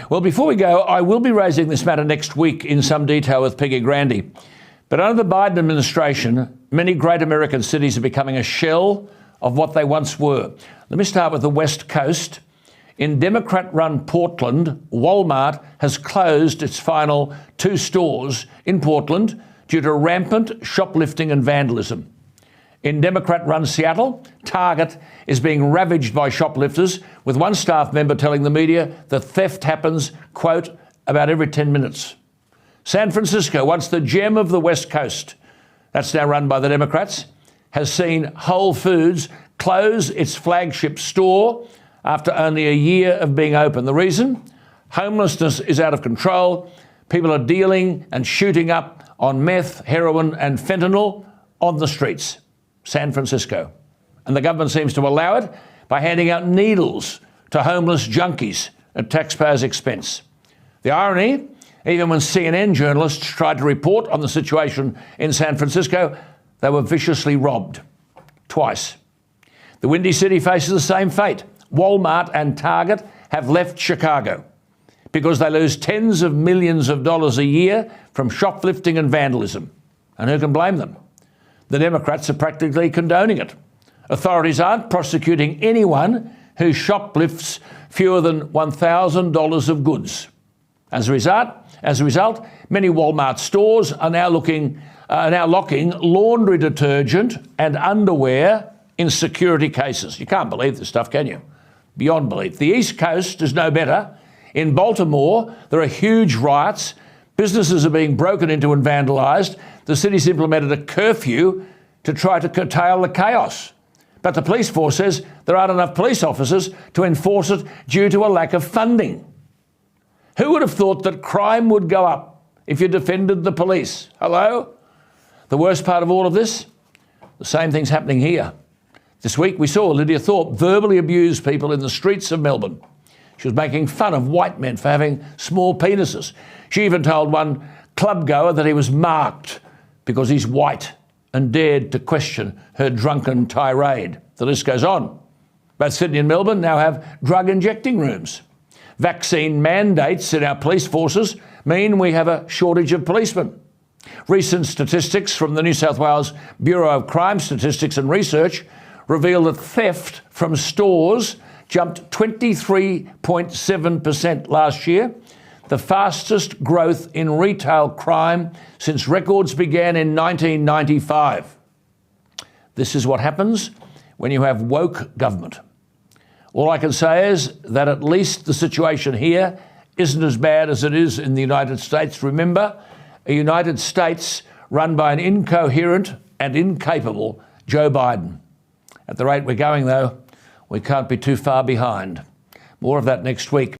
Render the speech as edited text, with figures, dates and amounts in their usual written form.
Well, before we go, I will be raising this matter next week in some detail with Peggy Grandy. But under the Biden administration, many great American cities are becoming a shell of what they once were. Let me start with the West Coast. In Democrat-run Portland, Walmart has closed its final 2 stores in Portland due to rampant shoplifting and vandalism. In Democrat-run Seattle, Target is being ravaged by shoplifters, with one staff member telling the media that theft happens, quote, about every 10 minutes. San Francisco, once the gem of the West Coast, that's now run by the Democrats, has seen Whole Foods close its flagship store after only a year of being open. The reason? Homelessness is out of control. People are dealing and shooting up on meth, heroin and fentanyl on the streets. San Francisco. And the government seems to allow it by handing out needles to homeless junkies at taxpayers' expense. The irony, even when CNN journalists tried to report on the situation in San Francisco, they were viciously robbed. Twice. The Windy City faces the same fate. Walmart and Target have left Chicago because they lose tens of millions of dollars a year from shoplifting and vandalism. And who can blame them? The Democrats are practically condoning it. Authorities aren't prosecuting anyone who shoplifts fewer than $1,000 of goods. As a result, many Walmart stores are now locking laundry detergent and underwear in security cases. You can't believe this stuff, can you? Beyond belief. The East Coast is no better. In Baltimore, there are huge riots. Businesses are being broken into and vandalised. The city's implemented a curfew to try to curtail the chaos. But the police force says there aren't enough police officers to enforce it due to a lack of funding. Who would have thought that crime would go up if you defended the police? Hello? The worst part of all of this? The same thing's happening here. This week we saw Lydia Thorpe verbally abuse people in the streets of Melbourne. She was making fun of white men for having small penises. She even told one club goer that he was marked because he's white and dared to question her drunken tirade. The list goes on. Both Sydney and Melbourne now have drug injecting rooms. Vaccine mandates in our police forces mean we have a shortage of policemen. Recent statistics from the New South Wales Bureau of Crime Statistics and Research reveal that theft from stores jumped 23.7% last year, the fastest growth in retail crime since records began in 1995. This is what happens when you have woke government. All I can say is that at least the situation here isn't as bad as it is in the United States. Remember, a United States run by an incoherent and incapable Joe Biden. At the rate we're going, though, we can't be too far behind. More of that next week.